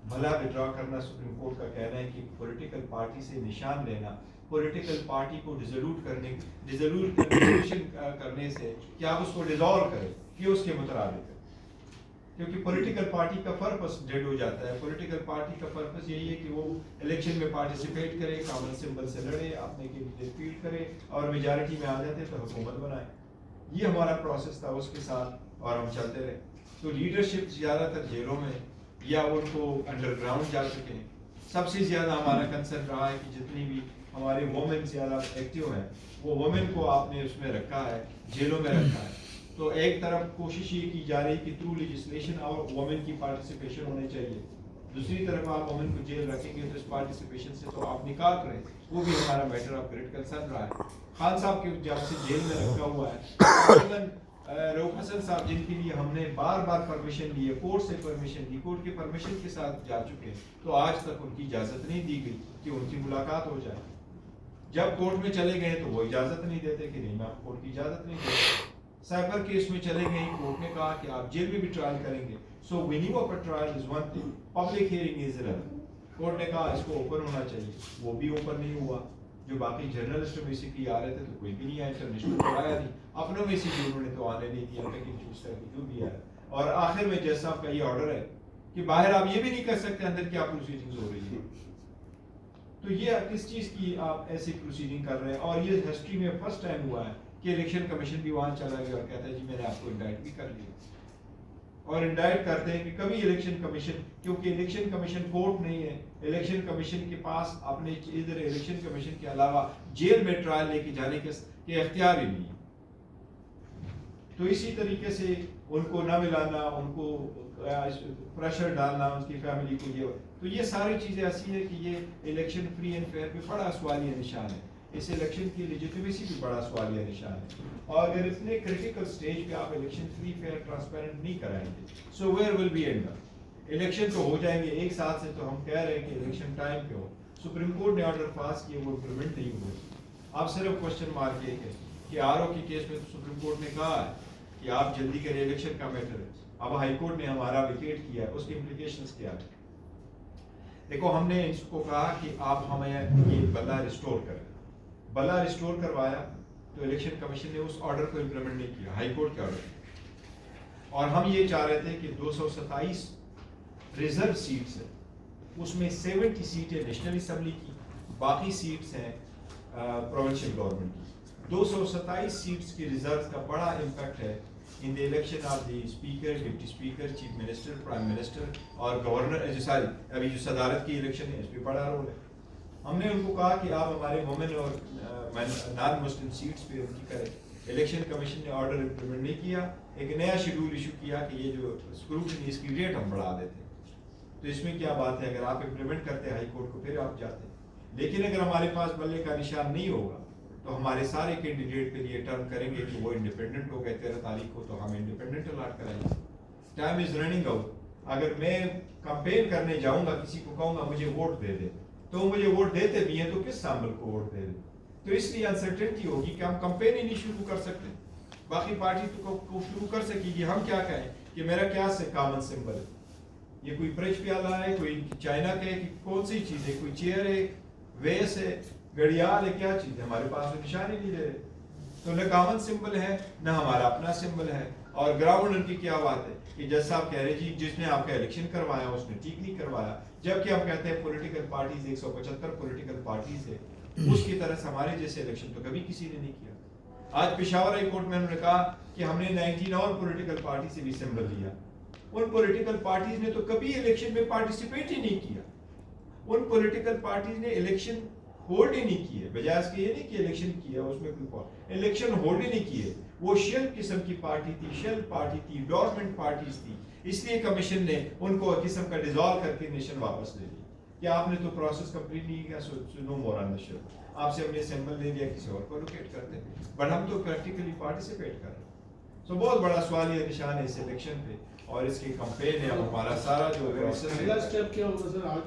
بھلا وڈرا کرنا supreme court کا کہنا ہے کہ پولیٹیکل پارٹی سے نشان لینا پولیٹیکل پارٹی کو ڈیزولوٹ کرنے سے کہ آپ اس کو ڈیزالو کریں، یہ اس کے مترادف ہے، کیونکہ پولیٹیکل پارٹی کا پرپس ڈیڈ ہو جاتا ہے. پولیٹیکل پارٹی کا پرپس یہی ہے کہ وہ الیکشن میں پارٹیسپیٹ کرے، کامن سمبل سے لڑے، اپنے کینڈیڈیٹ فیلڈ کرے اور میجارٹی میں آ جاتے تو حکومت بنائے. یہ ہمارا پروسیس تھا اس کے ساتھ اور ہم چلتے رہے. تو لیڈرشپ زیادہ تر جیلوں میں یا ان کو انڈر گراؤنڈ جا چکے ہیں. سب سے زیادہ ہمارا کنسرن رہا ہے کہ جتنی بھی ہمارے وومن زیادہ ایکٹیو ہیں وہ وومن کو آپ نے اس میں رکھا ہے، جیلوں میں رکھا ہے. تو ایک طرف کوشش یہ کی جا رہی کہ تھرو لیجسلیشن اور وومن کی پارٹیسپیشن ہونی چاہیے، دوسری طرف آپ وومن کو جیل رکھیں گے تو اس پارٹیسپیشن سے تو آپ نکال کریں، وہ بھی ہمارا میٹر آف گریٹ کنسرن رہا ہے. خان صاحب کے جب سے جیل میں رکھا ہوا ہے، رؤف حسن صاحب جن کے لیے ہم نے بار بار پرمیشن لی ہے، کورٹ سے پرمیشن لی، کورٹ کے پرمیشن کے ساتھ جا چکے ہیں، تو آج تک ان کی اجازت نہیں دی گئی کہ ان کی ملاقات ہو جائے. جب کورٹ میں چلے گئے تو وہ اجازت نہیں دیتے کہ نہیں میں آپ کورٹ کی اجازت نہیں دیتا. سائبر کیس میں چلے گئے، کورٹ نے کہا کہ آپ جیل میں بھی ٹرائل کریں گے. So venue of trial is one thing, public hearing is other. Court نے کہا اس کو اوپن ہونا چاہیے، وہ بھی اوپن نہیں ہوا. جو باقی جرنلسٹ میں سے کی آ رہے تھے تو کوئی بھی نہیں آیا، انٹرنیشنل کو آیا نہیں، اپنوں میں سے بھی انہوں نے تو آنے نہیں دیا لیکن چوز کر کے جو بھی آیا. اور آخر میں جیسا آپ کا یہ آرڈر ہے کہ باہر آپ یہ بھی نہیں کر سکتے اندر کیا پروسیڈنگز ہو رہی ہے. تو یہ کس چیز کی آپ ایسی پروسیڈنگ کر رہے ہیں؟ اور یہ ہسٹری میں فرسٹ ٹائم ہوا ہے کہ الیکشن کمیشن بھی وہاں چلا گیا اور کہتا ہے جی میں نے آپ کو انڈائٹ بھی کر لیا. اور انڈائٹ کرتے ہیں کہ کبھی الیکشن کمیشن، کیونکہ الیکشن کمیشن کورٹ نہیں ہے، الیکشن کمیشن کے پاس اپنے ادھر الیکشن کمیشن کے علاوہ جیل میں ٹرائل لے کے جانے کے اختیار ہی نہیں ہے. تو اسی طریقے سے ان کو نہ ملانا، ان کو پریشر ڈالنا ان کی فیملی کو، تو یہ ساری چیزیں ایسی ہیں کہ یہ الیکشن فری اینڈ فیئر پہ بڑا سوالیہ نشان ہے. اس الیکشن کی لیجیٹمیسی بھی بڑا سوالیہ نشان ہے. اور اگر اتنے کریٹیکل سٹیج پہ آپ الیکشن فری فیئر ٹرانسپیرنٹ نہیں کرائیں گے، so where will be end up. Election تو ہو جائیں گے ایک ساتھ سے، تو ہم کہہ رہے ہیں کہ الیکشن ٹائم پہ ہو. سپریم کورٹ نے آرڈر پاس کیے، وہ امپلیمنٹ نہیں ہوئے. آپ صرف کوشچن مارک یہ کہ آر او کی کیس میں تو سپریم کورٹ نے کہا ہے کہ آپ جلدی کریں، الیکشن کا میٹر ہے. اب ہائی کورٹ نے ہمارا ویکیٹ کیا ہے، اس کے امپلیکیشنز کیا ہے؟ دیکھو ہم نے اس کو کہا کہ آپ ہمیں یہ بلا ریسٹور کریں. بلا ریسٹور کروایا تو الیکشن کمیشن نے اس آرڈر کو امپلیمنٹ نہیں کیا، ہائی کورٹ کے آرڈر. اور ہم یہ چاہ رہے تھے کہ 227 ریزرو سیٹس ہیں، اس میں 70 سیٹیں نیشنل اسمبلی کی، باقی سیٹس ہیں پروونشل گورنمنٹ کی. 227 سیٹس کی ریزرو کا بڑا امپیکٹ ہے in the election of the speaker, deputy speaker, chief minister, prime minister اور گورنر. ابھی جو صدارت کی الیکشن ہے اس پہ بڑا رول ہے. ہم نے ان کو کہا کہ آپ ہمارے وومن اور نان مسلم سیٹس پہ ان کی کریں. الیکشن کمیشن نے آرڈر امپلیمنٹ نہیں کیا، ایک نیا شیڈول ایشو کیا کہ یہ جو اسکروٹنی اس کی ریٹ ہم بڑھا دیتے. تو اس میں کیا بات ہے؟ اگر آپ امپلیمنٹ کرتے ہائی کورٹ کو پھر آپ جاتے. لیکن اگر ہمارے پاس بلے کا نشان نہیں ہوگا تو ہمارے سارے کینڈیڈیٹ کے لیے ٹرن کریں گے کہ وہ انڈیپینڈنٹ ہو گئے 13 تاریخ کو، تو ہم انڈیپینڈنٹ الاٹ کرائیں گے. Time is running out. اگر میں کمپین کرنے جاؤں گا، کسی کو کہوں گا مجھے ووٹ دے دے، تو مجھے ووٹ دیتے بھی ہیں تو کس سامبل کو ووٹ دے دے؟ تو اس لیے انسرٹنٹی ہوگی کہ ہم کمپین ہی نہیں شروع کر سکتے. باقی پارٹی کو شروع کر سکے گی، ہم کیا کہیں کہ میرا کیا کامن سمبل ہے؟ یہ کوئی برج پیالہ ہے، کوئی چائنا کا ہے، کون سی چیز ہے؟ کوئی چیئر ہے، ویس ہے، گھڑیال ہے، کیا چیز ہے؟ ہمارے پاس تو نشان ہی نہیں دے رہے. تو نہ کامن سمبل ہے نہ ہمارا اپنا سمبل ہے. اور گراؤنڈ ان کی کیا بات ہے کہ جیسا آپ کہہ رہے جی جس نے آپ کا الیکشن کروایا اس نے ٹھیک نہیں کروایا، جبکہ ہم کہتے ہیں پولیٹیکل پارٹیز 175 پولیٹیکل پارٹیز ہے، اس کی طرح سے ہمارے جیسے الیکشن تو کبھی کسی نے نہیں کیا. آج پشاور ہائی کورٹ میں انہوں نے کہا کہ ہم نے 19 اور پولیٹیکل پارٹی سے بھی سمبل لیا. ان پولیٹیکل پارٹیز نے تو کبھی الیکشن میں پارٹیسپیٹ ہی نہیں کیا. ان پولیٹیکل پارٹیز نے الیکشن ہولڈ ہی نہیں کیے، بجائے اس کے یہ نہیں کہ الیکشن کیا اس میں کوئی الیکشن ہولڈ ہی نہیں کیے. وہ شیل قسم کی پارٹی تھی، شیل پارٹی تھی، ڈورمنٹ پارٹیز تھی. اس لیے کمیشن نے ان کو قسم کا ڈیزالو کر کے نیشن واپس لے لی کہ آپ نے تو پروسیس کمپلیٹ نہیں کیا، سو نو مور آن دی شو. آپ سے ہم نے سیمبل لے لیا، کسی اور کو لوکیٹ کرتے، بٹ ہم تو پریکٹیکلی پارٹیسپیٹ کر رہے ہیں. سو بہت بڑا سوال یہ نشان ہے اس الیکشن پہ اور اس کی کمپین ہے. اب ہمارا سارا جو پہلا اسٹیپ کیا ہوگا سر؟